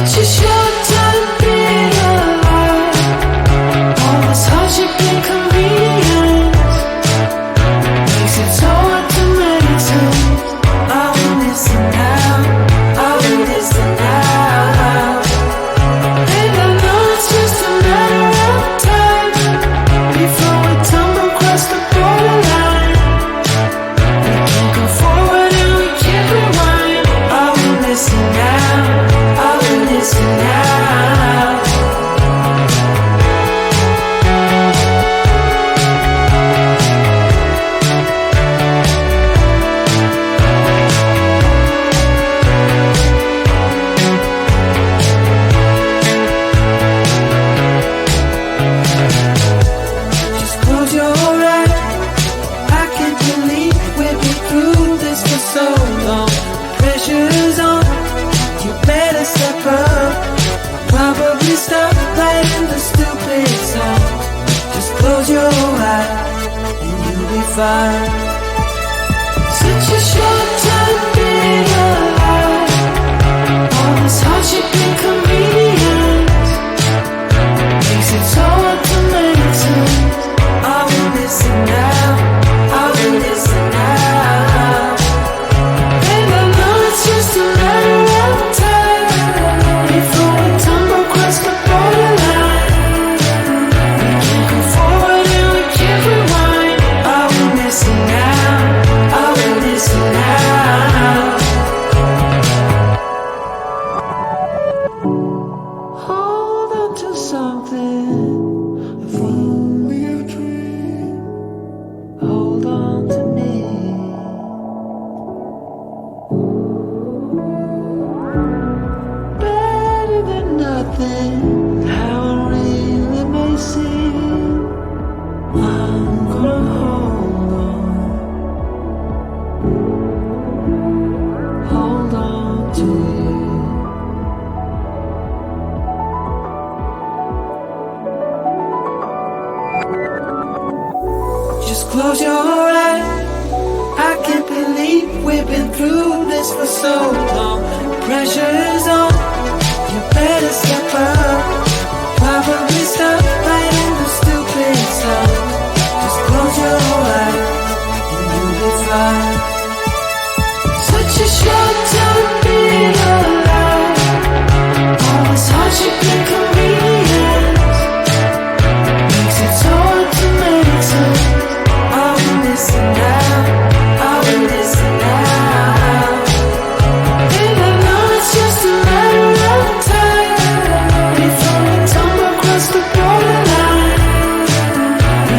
Such a short time being alive. All this hardship and convenience makes it so hard to make sense. I want this now, I want this now. And I know it's just a matter of time before we tumble across the borderline. We can't go forward and we can't rewind. I want this now, I want this now. Just close your eyes. I can't believe we've been through this for so long. Pressure's on, you better step up. Probably stop playing the stupid song. Just close your eyes and you'll be fine. Such a short time being alive. All this hardship and convenience makes it so hard to make sense. I want this now, I want this now. And I know it's just a matter of time before we tumble across the borderline. We can't go forward and we can't rewind. I want this now, I want this now. Hold on to something, if only a dream. Hold on to me. Better than nothing, how it really may seem. I'm gonna hold on to you. Just close your eyes. I can't believe we've been through this for so long. Pressure's on, you better step up. Probably stop playing the stupid song. Just close your eyes and you'll be fine. Such a short time being alive. All this hardship and convenience makes it so hard to make sense. I want this now, I want this now. And I know it's just a matter of time before we tumble across the borderline. We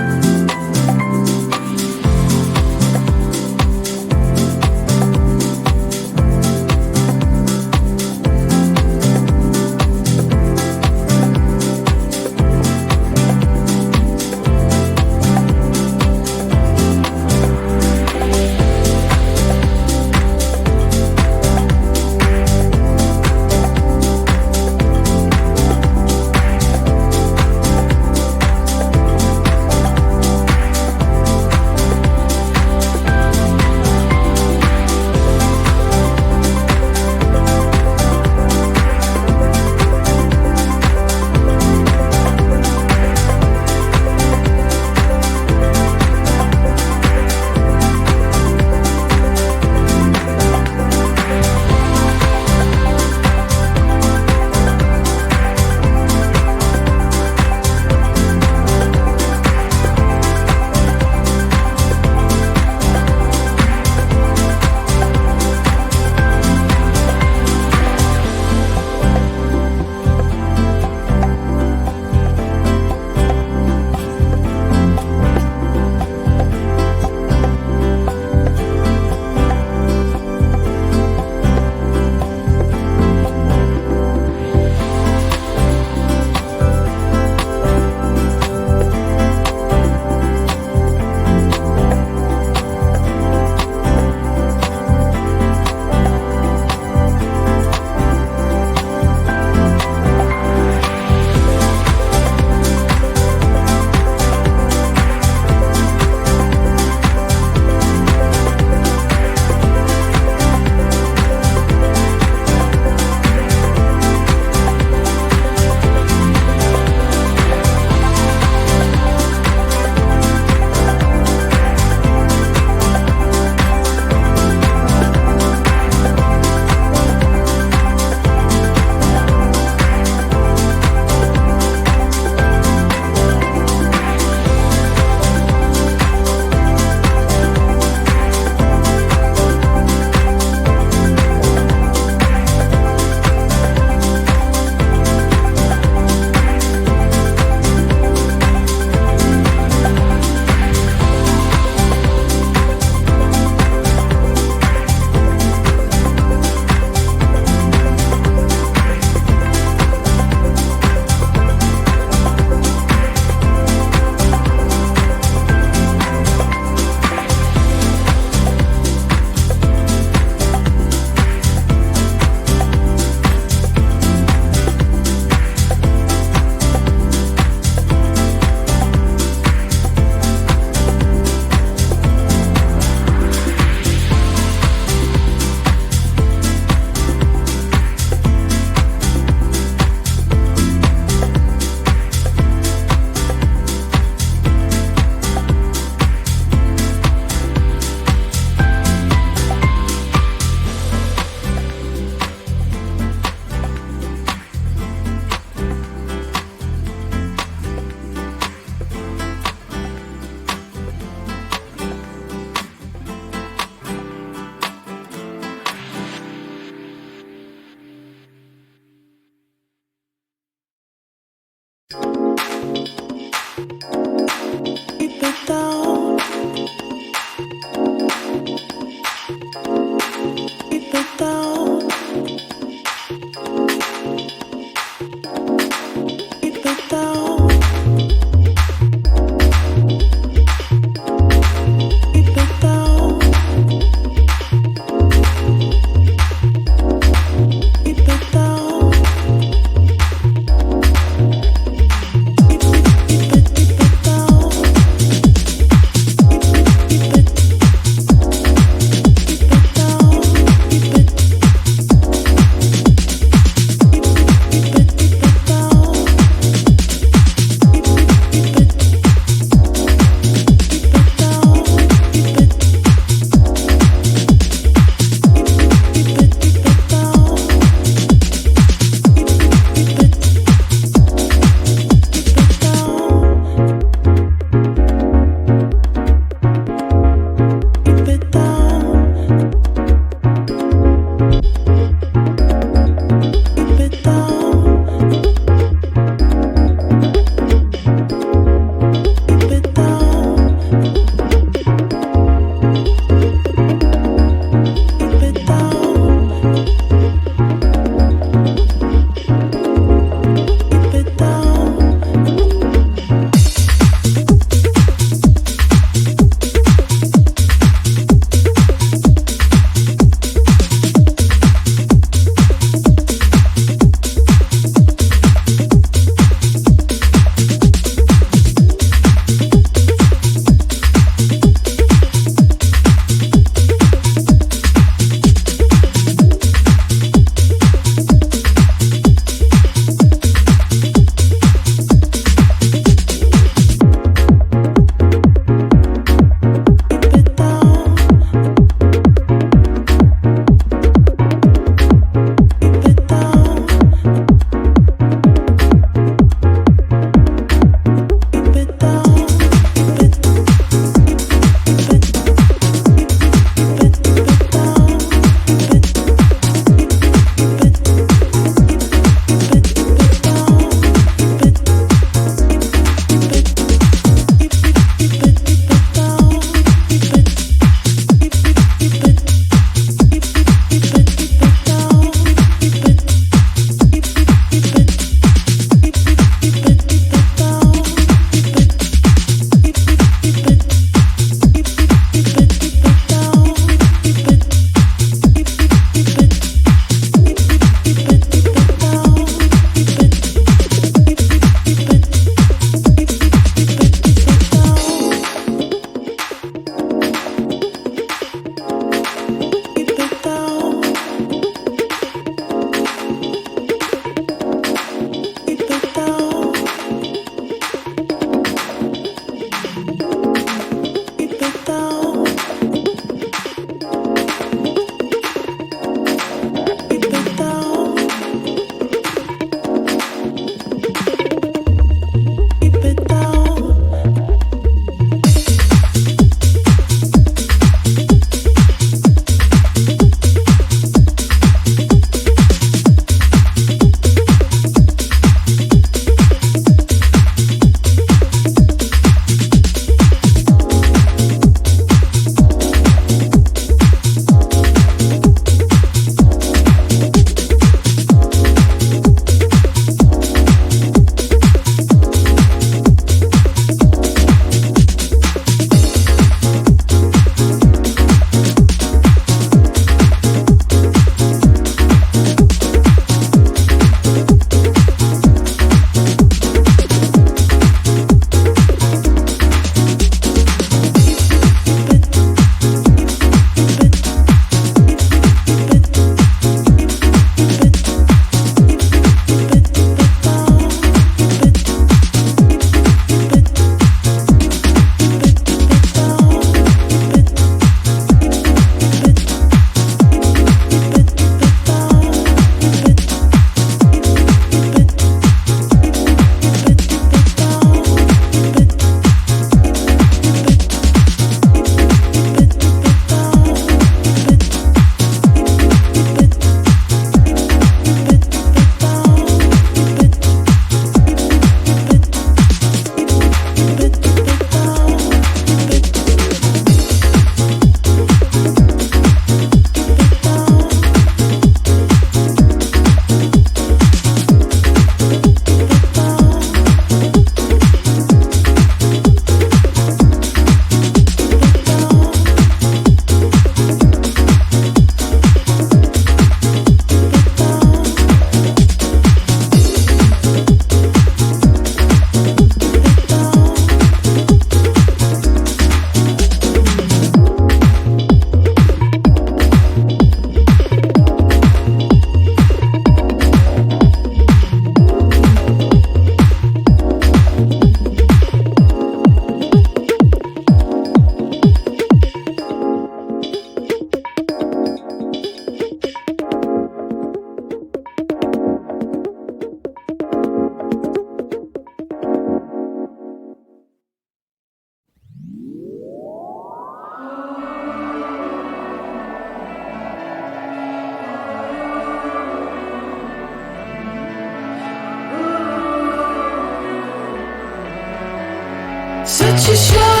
what you should.